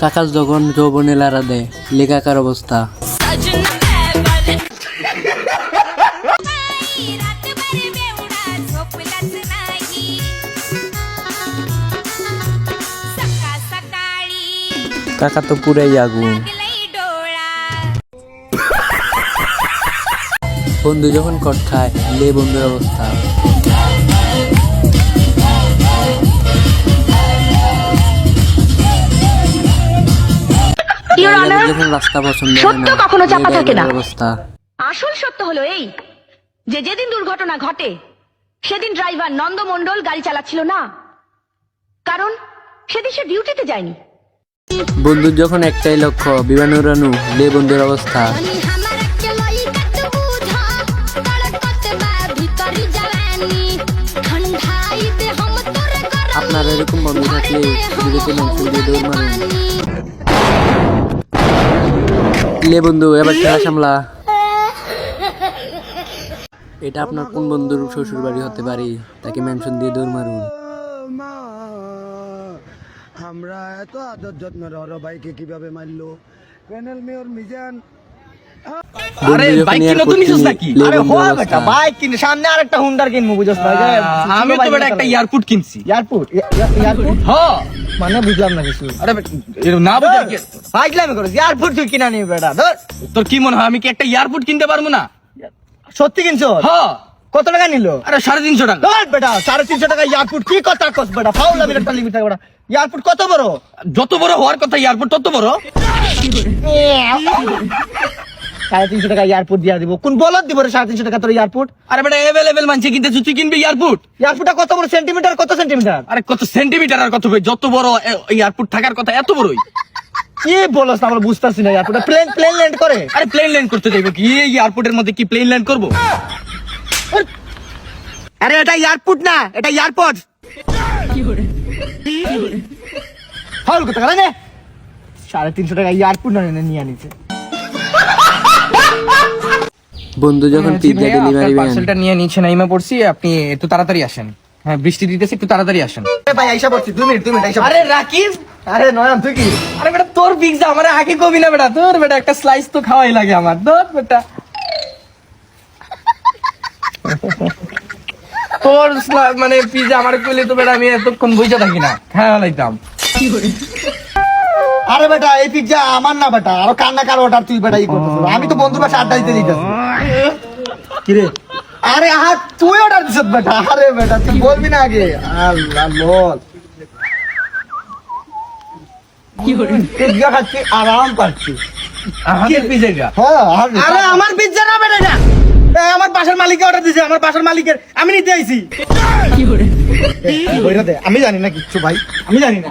কাকাল যখন যৌবনে লারা দেয় লেখাকার অবস্থা। কাকা তো পুরাই আগুন। বন্ধু যখন কট খায় লে বন্ধুর অবস্থা। যখন রাস্তা পছন্দ সত্য কখনো চাপা থাকে না। অবস্থা। আসল সত্য হলো এই যে যেদিন দুর্ঘটনা ঘটে সেদিন ড্রাইভার নন্দমণ্ডল গাড়ি চালাচ্ছিল না, কারণ সেদিন সে ডিউটিতে যায়নি। বন্ধুর যখন একটাই লক্ষ্য বিমান উড়ানো লে বন্ধুর অবস্থা। আপনার এরকম বন্ধু থাকলে ভিডিওতে মেনশন দিয়ে দৌড় মারুন। লে বন্ধু এবার খেলা সামলা। এটা আপনার কোন বন্ধুর শ্বশুর বাড়ি হতে পারে, তাকে মেনশন দিয়ে দৌড় মারুন। আমরা এত আদর যত্ন রর ভাইকে কিভাবে মারলো প্যানেল মেয়র মিজান। আরে বাইক কি নতুন নিছিস নাকি? আরে হয় বেটা বাইক কিনে সামনে আরেকটা হুন্ডার কিনবো বুঝছস না? আমি তো বেটা একটা এয়ারপোর্ট কিনছি। এয়ারপোর্ট হ্যাঁ মানে বুঝলাম না কিছু। আরে না বুঝার কি ফাইজলামি করছিস, এয়ারপোর্ট তুই কিনা নিবি বেটা ধর। তোর কি মনে হয় আমি কি একটা এয়ারপোর্ট কিনতে পারবো না? সত্যি কিনছো? হ্যাঁ। কত টাকা নিল? আরে 350 টাকা। ধর বেটা 350 টাকা এয়ারপোর্ট কি কথা কস বেটা? ফাউল আমি একটা লিমিট বেটা। এয়ারপোর্ট কত বড়? যত বড় হওয়ার কথা এয়ারপোর্ট তত বড়। 350 টাকা এয়ারপোর্ট দিয়া দিব। কোন বলদ দিব রে 350 টাকা তোর এয়ারপোর্ট? আরে বেটা अवेलेबल মানছে কিনতে তুই কিনবি এয়ারপোর্ট। এয়ারপোর্টটা কত বড়? সেন্টিমিটার কত সেন্টিমিটার? আরে কত সেন্টিমিটার আর কত ভাই, যত বড় এয়ারপোর্ট থাকার কথা এত বড়ই। কি বলছ না আমরা বুঝতাছি না। এয়ারপোর্টে প্লেন ল্যান্ড করে? আরে প্লেন ল্যান্ড করতে যাইবো কি এই এয়ারপোর্টের মধ্যে কি প্লেন ল্যান্ড করব? আরে এটা এয়ারপোর্ট না, এটা এয়ারপোর্ট। ফাউল কথা গেল না। 350 টাকা এয়ারপোর্ট না নিয়ে আনিছে। বন্ধু যখন পিজ্জা ডেলিভারি পার্সেলটা নিয়ে নিচে নাইমা পড়ছি, আপনি একটু তাড়াতাড়ি আসেন। হ্যাঁ বৃষ্টি দিতেছে, একটু তাড়াতাড়ি আসেন। এ ভাই আইসা পড়ছি 2 মিনিট আইসা। আরে রাকিব, আরে নয়ন তুই কি? আরে বেটা তোর পিজ্জা আমার আগে কবি না বেটা, তোর বেটা একটা স্লাইস তো খাওয়াই লাগে আমার। তোর বেটা তোর মানে পিজ্জা আমার কইলে তো বেটা আমি এতক্ষণ বইসা থাকি না, হ্যাঁ লাইতাম। আরে বেটা এই পিজ্জা আমার না বেটা, আরো কান্না কার অর্ডার তুই বেটা ই করতেছিস। আমি তো বন্ধুর বাসা আড্ডা দিতে দিতেছি। কি রে? আরে আহা তুই অর্ডার দিছিস বেটা? আরে বেটা তুই বলবি না আগে? আল্লাহ বল। কি হলো? পিজ্জা খাচ্ছি আরাম পাচ্ছি। আমাদের পিজ্জা। হ্যাঁ আরে আমার পিজ্জা না বেটা এটা। আমার বাসার মালিককে অর্ডার দিয়েছে, আমার বাসার মালিকের, আমি নিতে আইছি। কি করে? বইরা দে, আমি জানি না কিচ্ছু ভাই, আমি জানি না।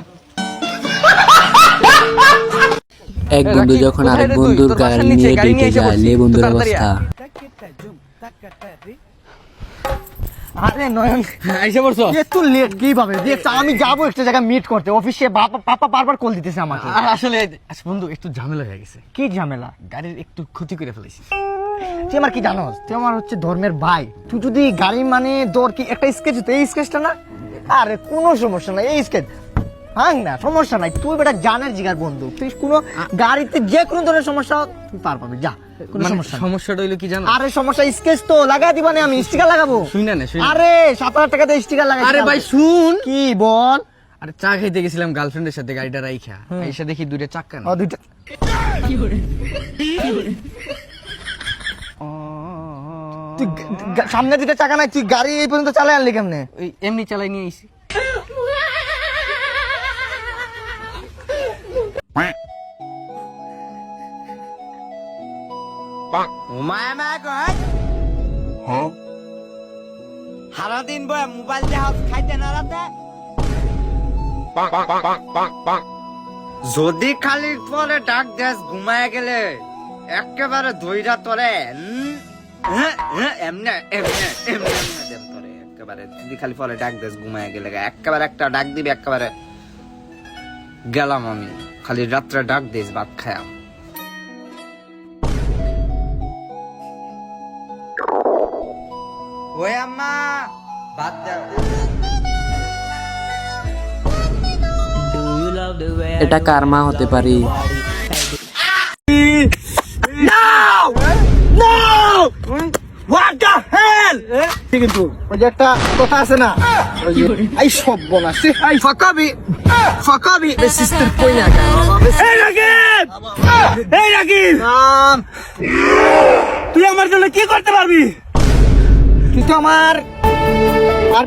এক বন্ধু যখন আরেক বন্ধুর গাড়ি নিয়ে ডেটে যায় লে বন্ধুর অবস্থা। আরে নয়ন আইসা পড়ছো? এত লেট কিভাবে? দেখ আমি যাবো একটা জায়গায় মিট করতে, অফিসে পাপা বারবার কল দিতেছে আমাকে। আসলে বন্ধু একটু ঝামেলা হয়ে গেছে, কি ঝামেলা? গাড়ির একটু ক্ষতি করে ফেলেছি। তুই আমার কি জানোস? তুই আমার হচ্ছে ধর্মের ভাই। তুই যদি গাড়ি মানে তোর কি একটা স্কেচ হতো, এই স্কেচটা না? আরে কোনো সমস্যা নাই, এই স্কেচ ভাঙ না, সমস্যা নাই। তুই বেটা জানের জিগার বন্ধু, তুই কোনো গাড়িতে যে কোনো ধরনের সমস্যা তুই পার পাবি, যা কোনো সমস্যা নাই। সমস্যাটা হইলো কি জানো? আরে সমস্যা স্কেচ তো লাগাই দিবা না, আমি স্টিকার লাগাবো। শুন না শুন। আরে 7,000 টাকা দিয়ে স্টিকার লাগাই। আরে ভাই শুন, কি বল? আরে চা খাইতে গেছিলাম গার্লফ্রেন্ডের সাথে, গাড়িটা রাইখা এসে দেখি দুইটা চাক্কা না। ও দুইটা। কি করে? তুই সামনে দুইটা চাকা নাই, তুই গাড়ি এই পর্যন্ত চালাই আনলি কেমনে? ওই এমনি চালাই নিয়ে আইছি। সারাদিন বয় মোবাইল দেখাও, খাইতে না রাতে। যদি খালি পরে ডাক দেস ঘুমায় গেলে একেবারে ধইরা তোরে এমনে দেব তোরে একেবারে। যদি খালি পরে ডাক দেস ঘুমায় গেলে একেবারে একটা ডাক দিবি, একেবারে গেলাম আমি। খালি রাত্রে ডাক দিস ভাত খায়াম। ওই আম্মা ভাত দাও। এটা কার মা হতে পারে? What the hell? কিন্তু ওই যে একটা কথা আছে না, ওই যে এই সব বলাছে এই ফাকাবি সিস্টার কই না এই রাকিব, এই রাকিব, তুই আমার জন্য কি করতে পারবি? তুই তো আমার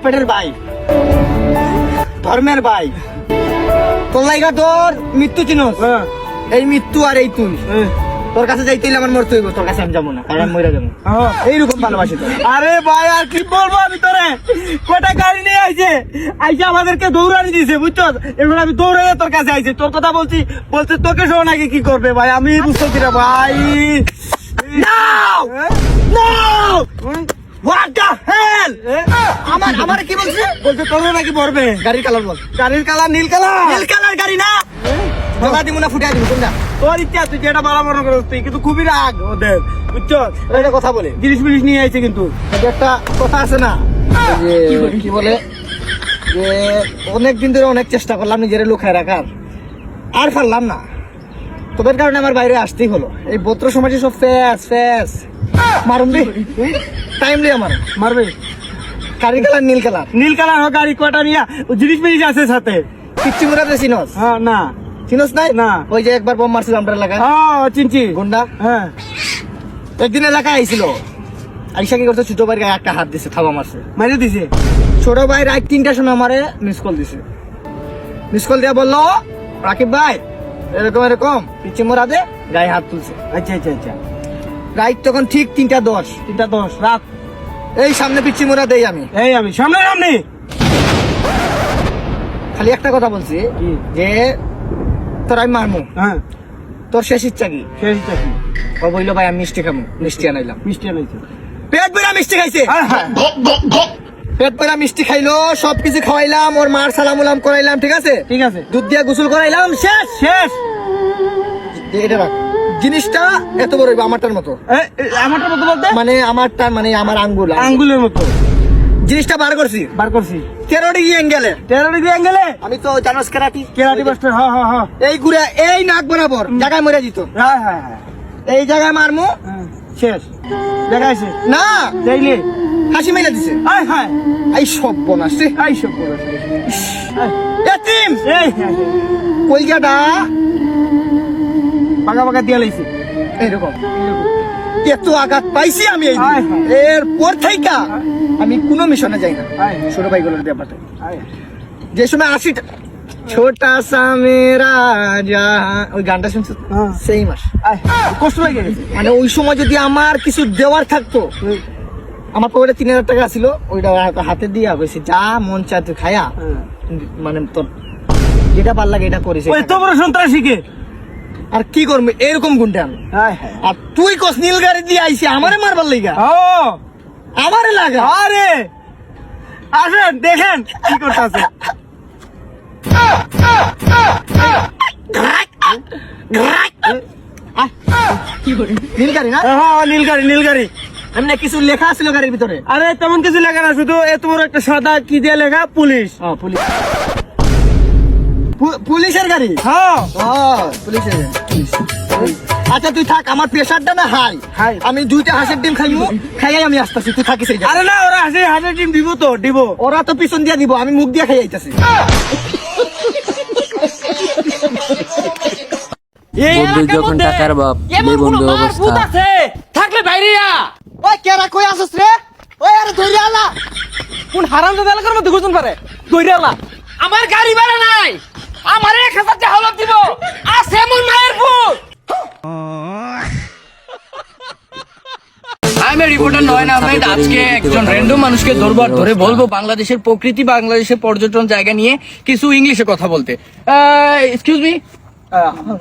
পেটের ভাই, ধর্মের ভাই, তোর লাইগা তোর মৃত্যু চিনস, এই মৃত্যু আর এই তুই তোর কাছে যাইতে হইলে আমার মরতে হইব, তোর কাছে আমি যাবো না, কারণ আমি মরে যাবো। এইরকম ভালোবাসি তোর। আরে ভাই আর কি বলবো আমি তোরে, কটা গাড়ি নিয়ে আইছে আমাদেরকে দৌড়ানি দিছে বুঝছো, এবার আমি দৌড়ে তোর কাছে আইছি, তোর কথা বলছি তোকে সহ নাকি কি করবে ভাই, আমি বুঝতেছি না ভাই। What the hell? আমার কি বলছে? বলছে তোর নাকি মরবে। গাড়ির কালার বল। গাড়ির কালার নীল কালার। নীল কালার গাড়ি না, তোলা দিমু না ফুটাই দিমু কোনটা? তোর ইচ্ছা, তুই যেটা ভালো মনে করছিস, তুই কিন্তু খুবই রাগ ওদের বুঝছো, এটা কথা বলে জিনিস মিনিস নিয়ে আইছে কিন্তু। এটা একটা কথা আছে না, যে কি বলে, যে অনেক দিন ধরে অনেক চেষ্টা করলাম নিজের লুকায় রাখার, আর পারলাম না, তোদের কারণে আমার বাইরে আসতেই হলো। এই বত্র সমাজে সব ফ্যাস মারুম রে, টাইমলি আমার মারবে। গাড়ির কালার নীল কালার। নীল কালার হোক গাড়ি কটা নিয়ে, জিনিস মিনিস আছে সাথে। পিচ্ছি মুরাদে চিনস? হ্যাঁ না চিনস নাই? না। ওই যে একবার বোম মারছিল আমরা এলাকায়, হ্যাঁ চিনছি। গুন্ডা। হ্যাঁ একদিন এলাকায় আইছিল, আইসা কি করছে, ছোট ভাইয়ের গায়ে একটা হাত দিছে, থাবা মারছে, মাইরে দিছে। ছোট ভাই রাত 3টার সময় আমারে মিস কল দিছে, মিস কল দিয়া বললো রাকিব ভাই এরকম পিচ্ছি মুরাদে গায়ে হাত তুলছে। আচ্ছা আচ্ছা আচ্ছা, রাইট তখন ঠিক 3:10 3:10 রাত। এই সামনে পিচ্ছি মুরা দেই আমি, এই আমি সামনে খালি একটা কথা বলছি কি? যে তোর আমি মারমু, হ্যাঁ তোর শেষ ইচ্ছা কি? শেষ চাকরি। ও বললো ভাই আমি মিষ্টি খাবো, মিষ্টি আনাইলাম, মিষ্টি আনাইছে। পেট ভরা মিষ্টি খাইছে, হ্যাঁ হ্যাঁ পেট ভরা মিষ্টি খাইলো, সবকিছু খাওয়াইলাম, ওর মার সালাম উলাম করাইলাম, ঠিক আছে, ঠিক আছে। দুধ দিয়া গোসল করাইলাম, শেষ। এটা রাখ, জিনিসটা এত বড় হইবো আমারটার মতো, আমারটার মতো বলতে মানে আমারটা মানে আমার আঙ্গুল আঙ্গুলের মতো। জিনিসটা বার করছি বার করছি 13 ডিগ্রি অ্যাঙ্গেলে। 13 ডিগ্রি অ্যাঙ্গেলে। আমি তো জানোস কেরাটি মাস্টার। হ্যাঁ হ্যাঁ হ্যাঁ এই ঘুরে এই নাক বরাবর জায়গায় মরে যেত, হ্যাঁ হ্যাঁ হ্যাঁ এই জায়গায় মারমু, শেষ দেখাইছে না দেখলি। হাসি মেরে দিছে, হায় হায়, এই সব বনাসছে, এই সব করেছে। এতিম এই কলজাটা বাঁকা বাঁকা দিয়ে লাইছে এরকম, এত আঘাত পাইছি আমি এই হায় হায়। এরপর থেকে আমি কোনো মিশনে যাই না, হায় ছোট ভাইগুলোর ব্যাপারটা। হায়। যে সময় 80টা ছোটা সা মেরা জাহান, ওই গানটা শুনছো? হ্যাঁ। সেই মাস কষ্ট লাগে গেছে। মানে ওই সময় যদি আমার কিছু দেওয়ার থাকতো, আমার পকেটে 3000 টাকা ছিল, ওইটা হাতে দিয়া বলছি যা মন চায় তুই খায়া, মানে তোর যেটা ভাল লাগে এটা করিস। ওই তো বড় সন্ত্রাসীকে আর কি করবো এরকম গুনটা আমি, হায় হায়। আর তুই কস নীল গাড়ি দিয়ে আইসি আমারে মারবার লাগা, ও আমারে লাগা। আরে আসেন দেখেন কি করতেছে। নীল গাড়ি না, হ্যাঁ নীল গাড়ি। এমনি কিছু লেখা ছিল গাড়ির ভিতরে? আরে তেমন কিছু লেখা না, শুধু এত বড় একটা সাদা কি দিয়ে লেখা পুলিশ। পুলিশ, পুলিশের গাড়ি। হ্যাঁ পুলিশের গাড়ি। আচ্ছা তুই থাক, আমার প্রেশারটা না হাই, হাই। আমি 2টা হাঁসের ডিম খাইবো, খাইয়াই আমি আসতেছি, তুই থাকিস এই জায়গায়। আরে না, ওরা হাজার টিম দিব তো দিব। ওরা তো পিছন দিয়ে দিব, আমি মুখ দিয়ে খাই আইতাছি। বন্ধু যখন টাকার বাপ, লে বন্ধু অবস্থা। থাকলে বাইরিয়া ওই কেরা কই আসছ রে? ওই আরে ধইরে আলা, কোন হারামজাদা এলাকার মধ্যে ঘুরতুন পারে দইরালা। আমার গাড়ি ভাড়া নাই, আমার 1000 টাকা হলো দিব, আছে মোর মায়ের ভূত। আমি রিপোর্টার নয় না আহমেদ, আজকে একজন র্যান্ডম মানুষকে ধরবার ধরে বলবো বাংলাদেশের প্রকৃতি, বাংলাদেশের পর্যটন জায়গা নিয়ে কিছু ইংলিশে কথা বলতে। Excuse me,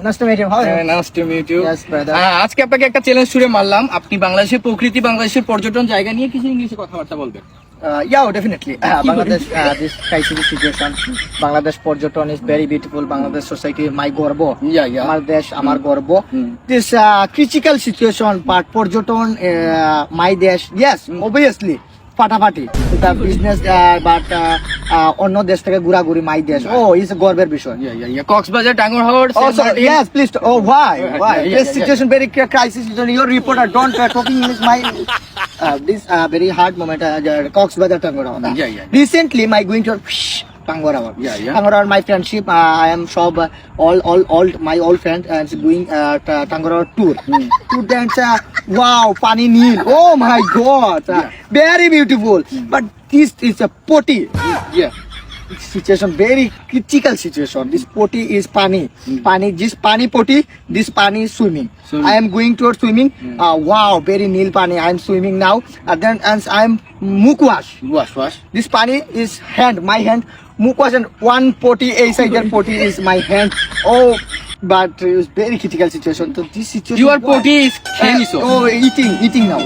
nice to meet you, how are nice to meet you. Yes, brother. আজকে আপনাকে একটা চ্যালেঞ্জ ছুড়ে মারলাম, আপনি বাংলাদেশের প্রকৃতি, বাংলাদেশের পর্যটন জায়গা নিয়ে কিছু ইংলিশে কথাবার্তা বলবেন। Yeah, definitely. Bangladesh, this crisis situation. Bangladesh porjoton is very beautiful. Bangladesh society, my gorbo. Yeah. Amar desh, amar gorbo. This critical situation, but porjoton, my desh. Yes, obviously. ফাটাফাটি বিজনেস বাট অন্য দেশ থেকে ঘোরাঘুরি মাই দেশ ও ইস গর্বের বিষয় Cox's Bazar Tanguar Haor Also, yes, please. Oh, why? Why? This situation very crisis. Your reporter don't talking English. My this very hard moment. Coxbazar Tangora. Yeah. Recently, my going to Tangora. Yeah. Tangora, my friendship. I am shop all my old friends and going Tangora tour. Tour dance. Wow, Pani Nil. Oh my God, very beautiful. But this is a potty. Yeah. Situation very critical situation. This potty is pani. This pani potty. This pani is swimming. I am going towards swimming. Wow, very nil pani. I am swimming now. Then and I am mukwash. Wash. This pani is hand. My hand. Mukwash and one potty. A side potty is my hand. Oh, but it's very critical situation. So this situation. Your potty is Kheniso. Oh, eating now.